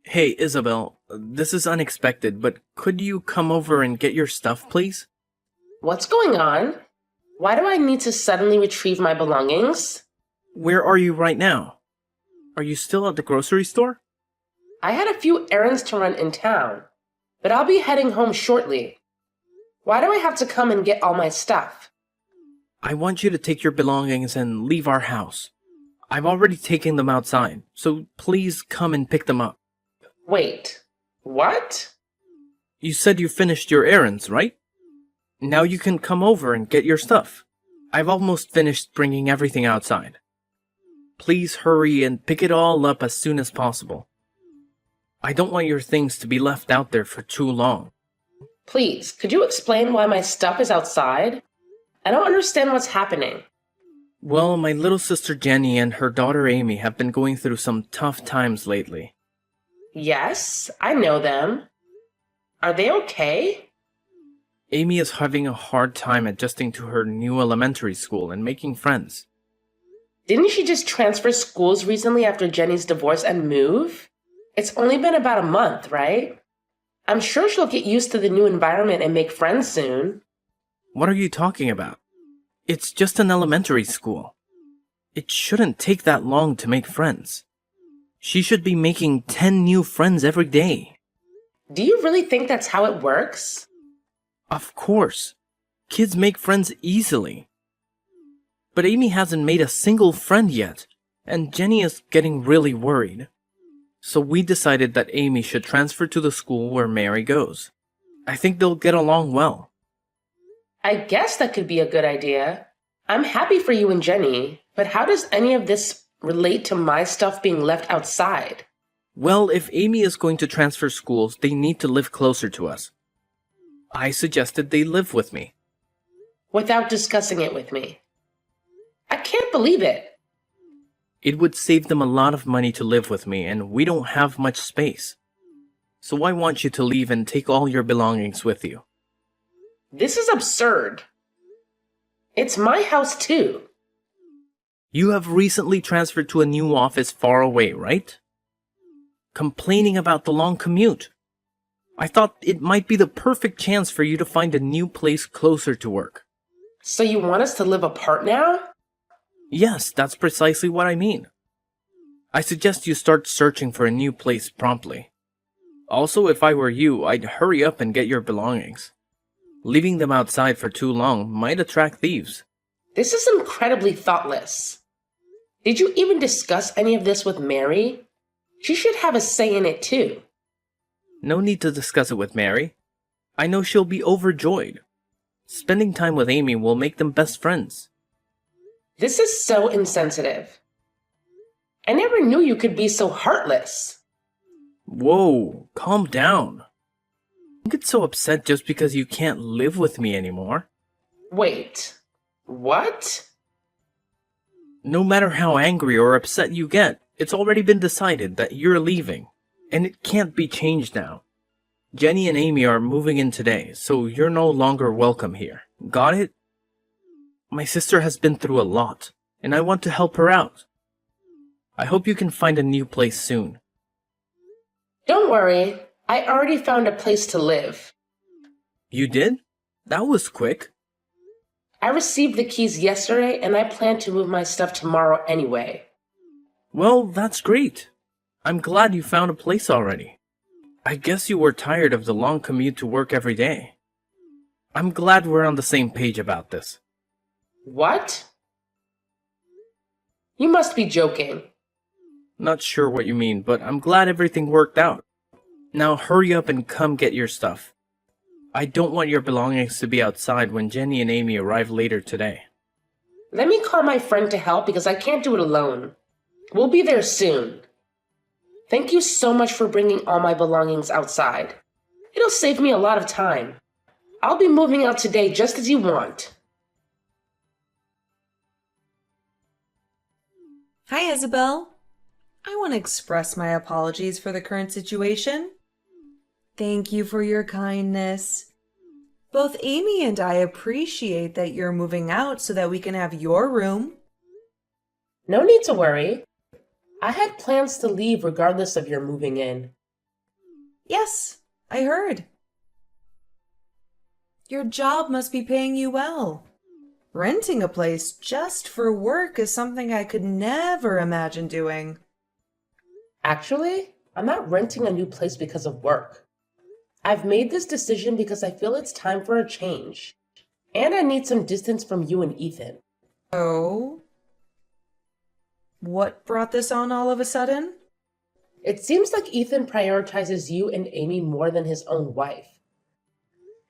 Hey, Isabel, this is unexpected, but could you come over and get your stuff, please? What's going on? Why do I need to suddenly retrieve my belongings? Where are you right now? Are you still at the grocery store? I had a few errands to run in town, but I'll be heading home shortly. Why do I have to come and get all my stuff? I want you to take your belongings and leave our house. I've already taken them outside, so please come and pick them up. Wait, what? You said you finished your errands, right? Now you can come over and get your stuff. I've almost finished bringing everything outside. Please hurry and pick it all up as soon as possible. I don't want your things to be left out there for too long. Please, could you explain why my stuff is outside? I don't understand what's happening. Well, my little sister Jenny and her daughter Amy have been going through some tough times lately. Yes, I know them. Are they okay? Amy is having a hard time adjusting to her new elementary school and making friends. Didn't she just transfer schools recently after Jenny's divorce and move? It's only been about a month, right? I'm sure she'll get used to the new environment and make friends soon. What are you talking about? It's just an elementary school. It shouldn't take that long to make friends. She should be making 10 new friends every day. Do you really think that's how it works? Of course. Kids make friends easily. But Amy hasn't made a single friend yet, and Jenny is getting really worried. So we decided that Amy should transfer to the school where Mary goes. I think they'll get along well. I guess that could be a good idea. I'm happy for you and Jenny, but how does any of this relate to my stuff being left outside? Well, if Amy is going to transfer schools, they need to live closer to us. I suggested they live with me. Without discussing it with me. I can't believe it. It would save them a lot of money to live with me, and we don't have much space. So I want you to leave and take all your belongings with you. This is absurd. It's my house too. You have recently transferred to a new office far away, right? Complaining about the long commute. I thought it might be the perfect chance for you to find a new place closer to work. So you want us to live apart now? Yes, that's precisely what I mean. I suggest you start searching for a new place promptly. Also, if I were you, I'd hurry up and get your belongings. Leaving them outside for too long might attract thieves. This is incredibly thoughtless. Did you even discuss any of this with Mary? She should have a say in it too. No need to discuss it with Mary. I know she'll be overjoyed. Spending time with Amy will make them best friends. This is so insensitive. I never knew you could be so heartless. Whoa, calm down. Don't get so upset just because you can't live with me anymore. Wait, what? No matter how angry or upset you get, it's already been decided that you're leaving, and it can't be changed now. Jenny and Amy are moving in today, so you're no longer welcome here. Got it? My sister has been through a lot, and I want to help her out. I hope you can find a new place soon. Don't worry, I already found a place to live. You did? That was quick. I received the keys yesterday and I plan to move my stuff tomorrow anyway. Well, that's great. I'm glad you found a place already. I guess you were tired of the long commute to work every day. I'm glad we're on the same page about this. What? You must be joking. Not sure what you mean, but I'm glad everything worked out. Now hurry up and come get your stuff. I don't want your belongings to be outside when Jenny and Amy arrive later today. Let me call my friend to help because I can't do it alone. We'll be there soon. Thank you so much for bringing all my belongings outside. It'll save me a lot of time. I'll be moving out today just as you want. Hi, Isabel. I want to express my apologies for the current situation. Thank you for your kindness. Both Amy and I appreciate that you're moving out so that we can have your room. No need to worry. I had plans to leave regardless of your moving in. Yes, I heard. Your job must be paying you well. Renting a place just for work is something I could never imagine doing. Actually, I'm not renting a new place because of work. I've made this decision because I feel it's time for a change. And I need some distance from you and Ethan. Oh? What brought this on all of a sudden? It seems like Ethan prioritizes you and Amy more than his own wife.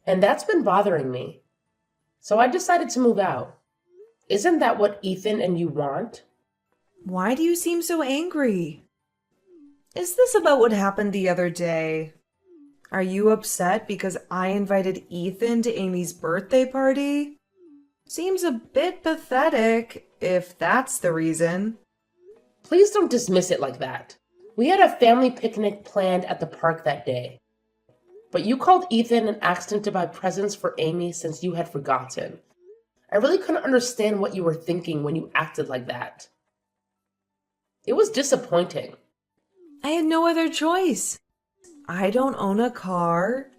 And that's been bothering me. So I decided to move out. Isn't that what Ethan and you want? Why do you seem so angry? Is this about what happened the other day? Are you upset because I invited Ethan to Amy's birthday party? Seems a bit pathetic, if that's the reason. Please don't dismiss it like that. We had a family picnic planned at the park that day. But you called Ethan and asked him to buy presents for Amy since you had forgotten. I really couldn't understand what you were thinking when you acted like that. It was disappointing. I had no other choice. I don't own a car,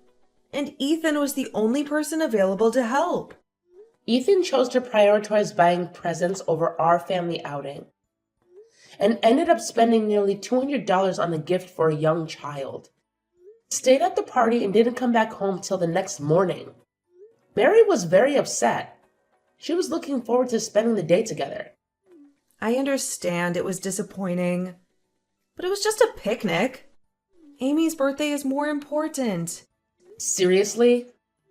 and Ethan was the only person available to help. Ethan chose to prioritize buying presents over our family outing and ended up spending nearly $200 on a gift for a young child. Stayed at the party and didn't come back home till the next morning. Mary was very upset. She was looking forward to spending the day together. I understand it was disappointing, but it was just a picnic. Amy's birthday is more important. Seriously?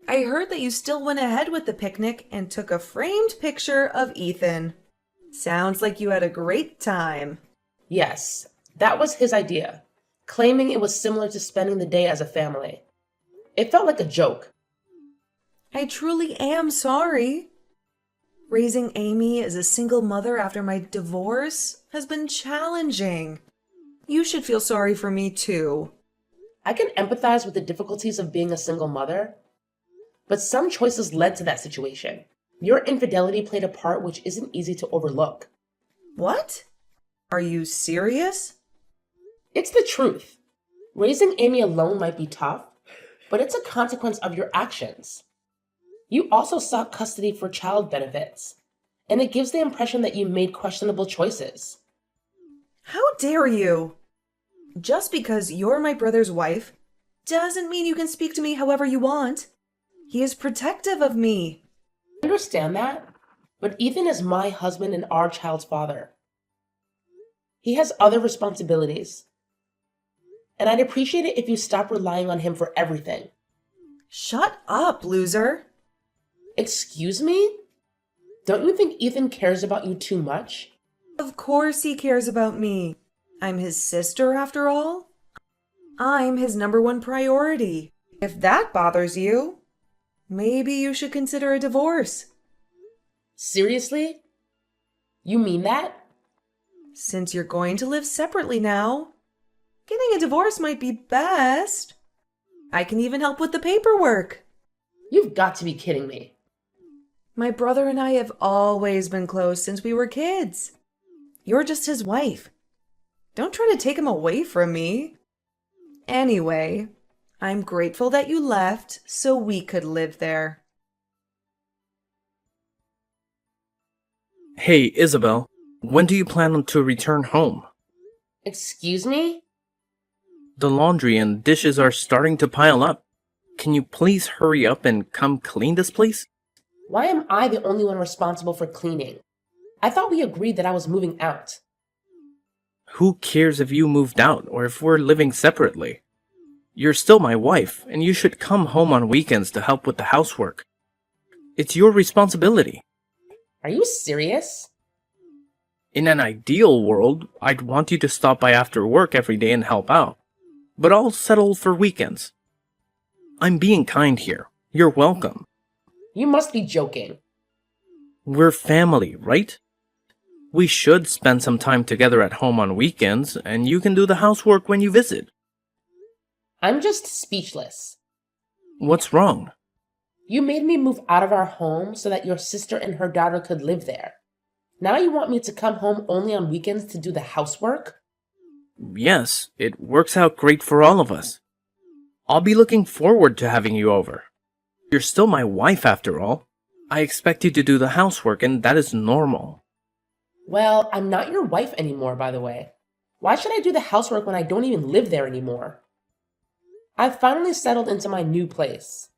I heard that you still went ahead with the picnic and took a framed picture of Ethan. Sounds like you had a great time. Yes, that was his idea, claiming it was similar to spending the day as a family. It felt like a joke. I truly am sorry. Raising Amy as a single mother after my divorce has been challenging. You should feel sorry for me too. I can empathize with the difficulties of being a single mother, but some choices led to that situation. Your infidelity played a part which isn't easy to overlook. What? Are you serious? It's the truth. Raising Amy alone might be tough, but it's a consequence of your actions. You also sought custody for child benefits, and it gives the impression that you made questionable choices. How dare you? Just because you're my brother's wife doesn't mean you can speak to me however you want. He is protective of me. I understand that, but Ethan is my husband and our child's father. He has other responsibilities, and I'd appreciate it if you stop relying on him for everything. Shut up, loser. Excuse me? Don't you think Ethan cares about you too much? Of course he cares about me. I'm his sister after all. I'm his #1 priority. If that bothers you, maybe you should consider a divorce. Seriously? You mean that? Since you're going to live separately now, getting a divorce might be best. I can even help with the paperwork. You've got to be kidding me. My brother and I have always been close since we were kids. You're just his wife. Don't try to take him away from me. Anyway, I'm grateful that you left so we could live there. Hey, Isabel, when do you plan to return home? Excuse me? The laundry and dishes are starting to pile up. Can you please hurry up and come clean this place? Why am I the only one responsible for cleaning? I thought we agreed that I was moving out. Who cares if you moved out or if we're living separately? You're still my wife, and you should come home on weekends to help with the housework. It's your responsibility. Are you serious? In an ideal world, I'd want you to stop by after work every day and help out. But I'll settle for weekends. I'm being kind here. You're welcome. You must be joking. We're family, right? We should spend some time together at home on weekends, and you can do the housework when you visit. I'm just speechless. What's wrong? You made me move out of our home so that your sister and her daughter could live there. Now you want me to come home only on weekends to do the housework? Yes, it works out great for all of us. I'll be looking forward to having you over. You're still my wife after all. I expect you to do the housework, and that is normal. Well, I'm not your wife anymore, by the way. Why should I do the housework when I don't even live there anymore? I've finally settled into my new place.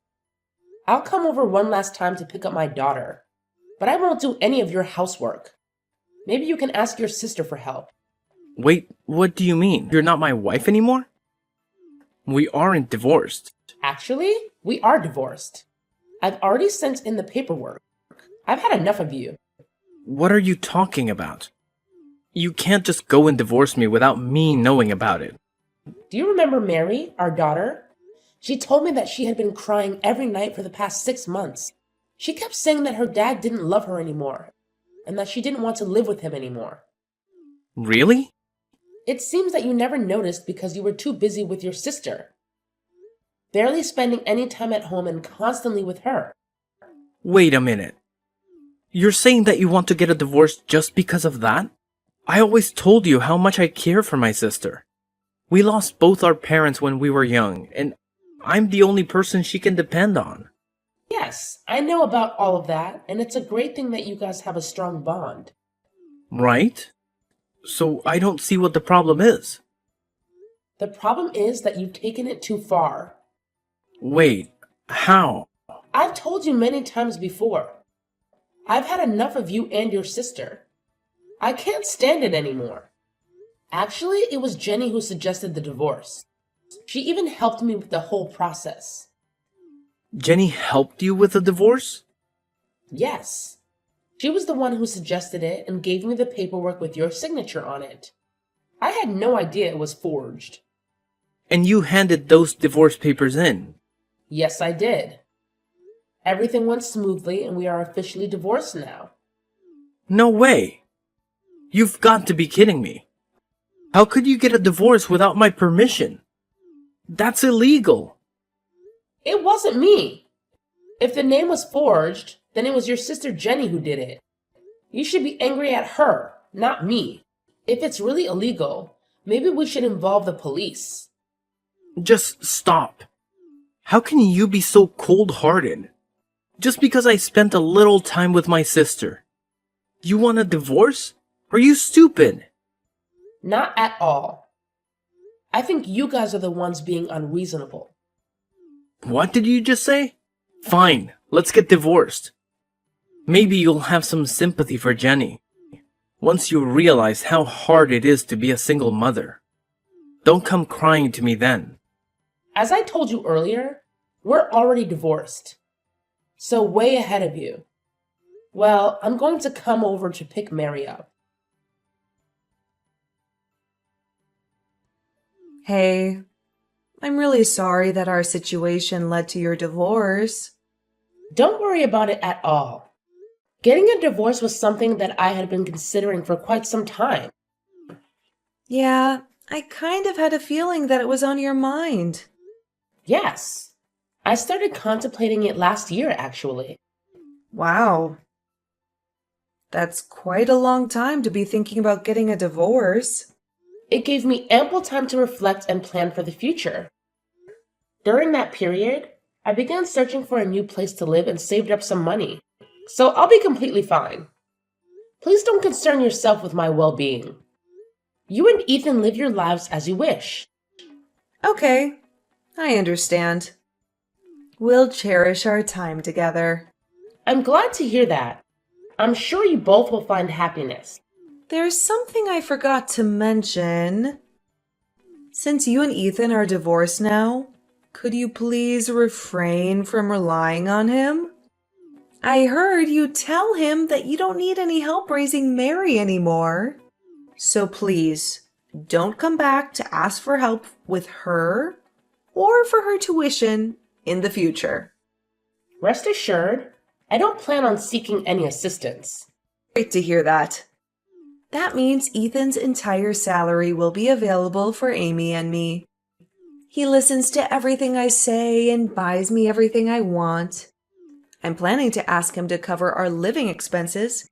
I'll come over one last time to pick up my daughter, but I won't do any of your housework. Maybe you can ask your sister for help. Wait, what do you mean? You're not my wife anymore? We aren't divorced. Actually, we are divorced. I've already sent in the paperwork. I've had enough of you. What are you talking about? You can't just go and divorce me without me knowing about it. Do you remember Mary, our daughter? She told me that she had been crying every night for the past 6 months. She kept saying that her dad didn't love her anymore, and that she didn't want to live with him anymore. Really? It seems that you never noticed because you were too busy with your sister, barely spending any time at home and constantly with her. Wait a minute. You're saying that you want to get a divorce just because of that? I always told you how much I care for my sister. We lost both our parents when we were young, and I'm the only person she can depend on. Yes, I know about all of that, and it's a great thing that you guys have a strong bond. Right? So I don't see what the problem is. The problem is that you've taken it too far. Wait, how? I've told you many times before. I've had enough of you and your sister. I can't stand it anymore. Actually, it was Jenny who suggested the divorce. She even helped me with the whole process. Jenny helped you with the divorce? Yes. She was the one who suggested it and gave me the paperwork with your signature on it. I had no idea it was forged. And you handed those divorce papers in? Yes, I did. Everything went smoothly and we are officially divorced now. No way! You've got to be kidding me. How could you get a divorce without my permission? That's illegal. It wasn't me. If the name was forged, then it was your sister Jenny who did it. You should be angry at her, not me. If it's really illegal, maybe we should involve the police. Just stop. How can you be so cold-hearted? Just because I spent a little time with my sister. You want a divorce? Are you stupid? Not at all. I think you guys are the ones being unreasonable. What did you just say? Fine, let's get divorced. Maybe you'll have some sympathy for Jenny. Once you realize how hard it is to be a single mother. Don't come crying to me then. As I told you earlier, we're already divorced. So way ahead of you. Well, I'm going to come over to pick Mary up. Hey, I'm really sorry that our situation led to your divorce. Don't worry about it at all. Getting a divorce was something that I had been considering for quite some time. Yeah, I kind of had a feeling that it was on your mind. Yes. I started contemplating it last year, actually. Wow. That's quite a long time to be thinking about getting a divorce. It gave me ample time to reflect and plan for the future. During that period, I began searching for a new place to live and saved up some money. So I'll be completely fine. Please don't concern yourself with my well-being. You and Ethan live your lives as you wish. Okay, I understand. We'll cherish our time together. I'm glad to hear that. I'm sure you both will find happiness. There's something I forgot to mention. Since you and Ethan are divorced now, could you please refrain from relying on him? I heard you tell him that you don't need any help raising Mary anymore. So please, don't come back to ask for help with her or for her tuition in the future. Rest assured, I don't plan on seeking any assistance. Great to hear that. That means Ethan's entire salary will be available for Amy and me. He listens to everything I say and buys me everything I want. I'm planning to ask him to cover our living expenses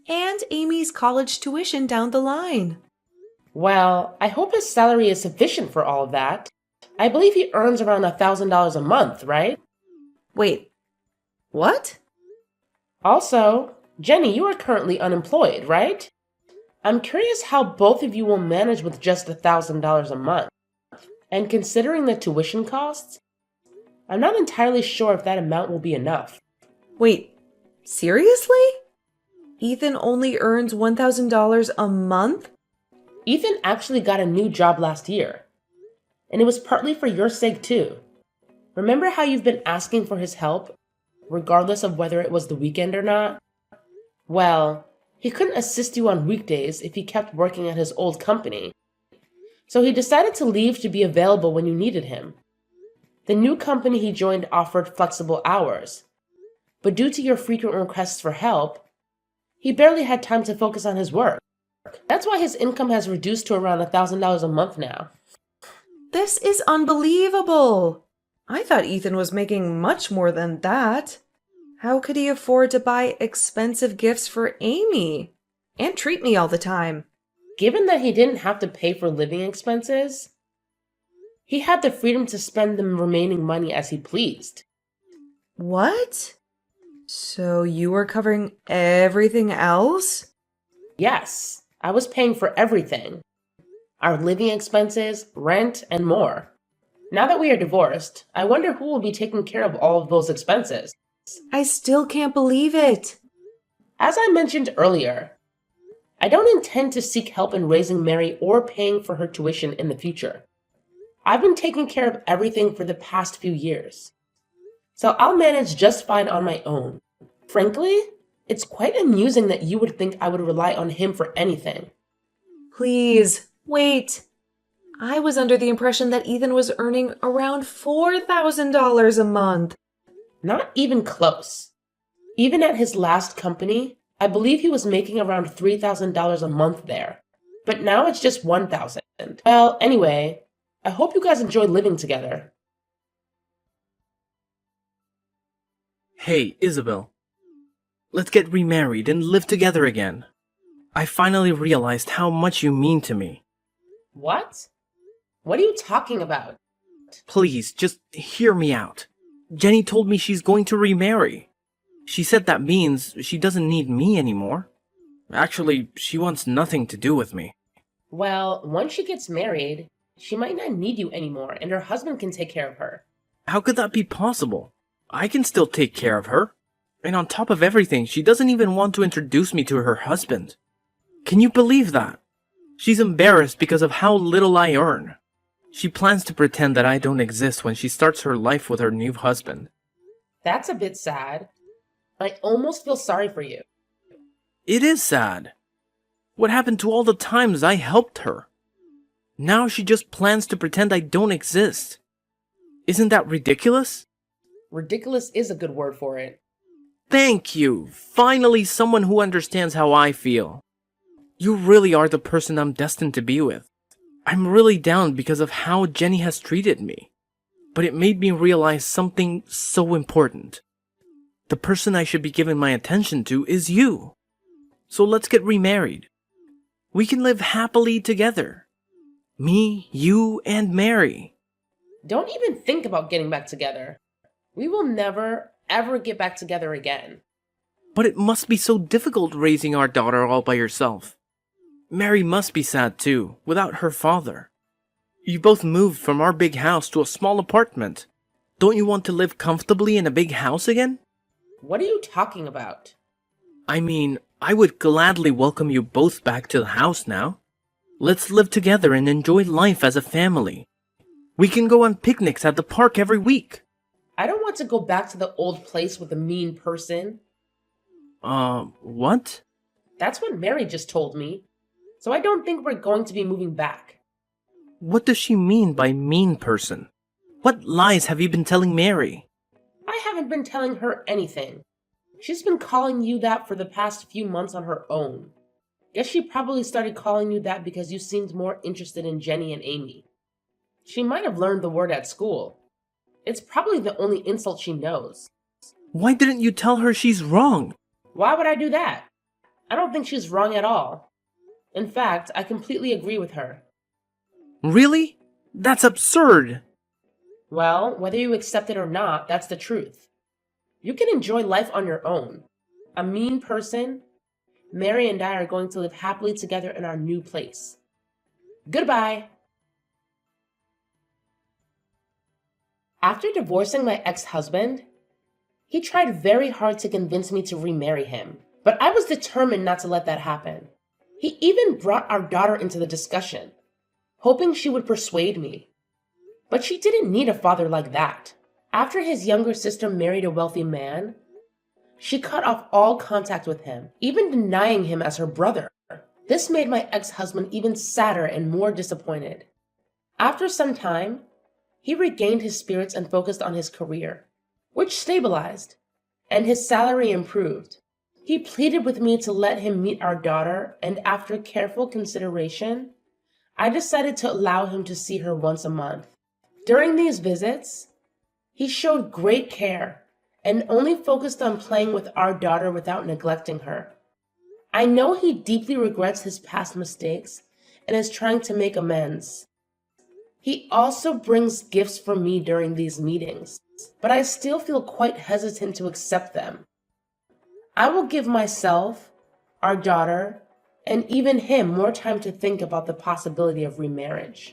and Amy's college tuition down the line. Well, I hope his salary is sufficient for all of that. I believe he earns around $1,000 a month, right? Wait, what? Also, Jenny, you are currently unemployed, right? I'm curious how both of you will manage with just $1,000 a month. And considering the tuition costs, I'm not entirely sure if that amount will be enough. Wait, seriously? Ethan only earns $1,000 a month? Ethan actually got a new job last year. And it was partly for your sake too. Remember how you've been asking for his help, regardless of whether it was the weekend or not? Well, he couldn't assist you on weekdays if he kept working at his old company. So he decided to leave to be available when you needed him. The new company he joined offered flexible hours, but due to your frequent requests for help, he barely had time to focus on his work. That's why his income has reduced to around $1,000 a month now. This is unbelievable. I thought Ethan was making much more than that. How could he afford to buy expensive gifts for Amy and treat me all the time? Given that he didn't have to pay for living expenses, he had the freedom to spend the remaining money as he pleased. What? So you were covering everything else? Yes, I was paying for everything. Our living expenses, rent, and more. Now that we are divorced, I wonder who will be taking care of all of those expenses. I still can't believe it. As I mentioned earlier, I don't intend to seek help in raising Mary or paying for her tuition in the future. I've been taking care of everything for the past few years, so I'll manage just fine on my own. Frankly, it's quite amusing that you would think I would rely on him for anything. Please, wait. I was under the impression that Ethan was earning around $4,000 a month. Not even close. Even at his last company, I believe he was making around $3,000 a month there. But now it's just $1,000. Well, anyway, I hope you guys enjoy living together. Hey, Isabel. Let's get remarried and live together again. I finally realized how much you mean to me. What? What are you talking about? Please, just hear me out. Jenny told me she's going to remarry. She said that means she doesn't need me anymore. Actually, she wants nothing to do with me. Well, once she gets married, she might not need you anymore and her husband can take care of her. How could that be possible? I can still take care of her. And on top of everything, she doesn't even want to introduce me to her husband. Can you believe that? She's embarrassed because of how little I earn. She plans to pretend that I don't exist when she starts her life with her new husband. That's a bit sad. I almost feel sorry for you. It is sad. What happened to all the times I helped her? Now she just plans to pretend I don't exist. Isn't that ridiculous? Ridiculous is a good word for it. Thank you! Finally someone who understands how I feel. You really are the person I'm destined to be with. I'm really down because of how Jenny has treated me. But it made me realize something so important. The person I should be giving my attention to is you. So let's get remarried. We can live happily together. Me, you, and Mary. Don't even think about getting back together. We will never, ever get back together again. But it must be so difficult raising our daughter all by yourself. Mary must be sad too, without her father. You both moved from our big house to a small apartment. Don't you want to live comfortably in a big house again? What are you talking about? I mean, I would gladly welcome you both back to the house now. Let's live together and enjoy life as a family. We can go on picnics at the park every week. I don't want to go back to the old place with a mean person. What? That's what Mary just told me. So I don't think we're going to be moving back. What does she mean by mean person? What lies have you been telling Mary? I haven't been telling her anything. She's been calling you that for the past few months on her own. Guess she probably started calling you that because you seemed more interested in Jenny and Amy. She might have learned the word at school. It's probably the only insult she knows. Why didn't you tell her she's wrong? Why would I do that? I don't think she's wrong at all. In fact, I completely agree with her. Really? That's absurd. Well, whether you accept it or not, that's the truth. You can enjoy life on your own. A mean person, Mary and I are going to live happily together in our new place. Goodbye. After divorcing my ex-husband, he tried very hard to convince me to remarry him, but I was determined not to let that happen. He even brought our daughter into the discussion, hoping she would persuade me. But she didn't need a father like that. After his younger sister married a wealthy man, she cut off all contact with him, even denying him as her brother. This made my ex-husband even sadder and more disappointed. After some time, he regained his spirits and focused on his career, which stabilized, and his salary improved. He pleaded with me to let him meet our daughter, and after careful consideration, I decided to allow him to see her once a month. During these visits, he showed great care and only focused on playing with our daughter without neglecting her. I know he deeply regrets his past mistakes and is trying to make amends. He also brings gifts for me during these meetings, but I still feel quite hesitant to accept them. I will give myself, our daughter, and even him more time to think about the possibility of remarriage.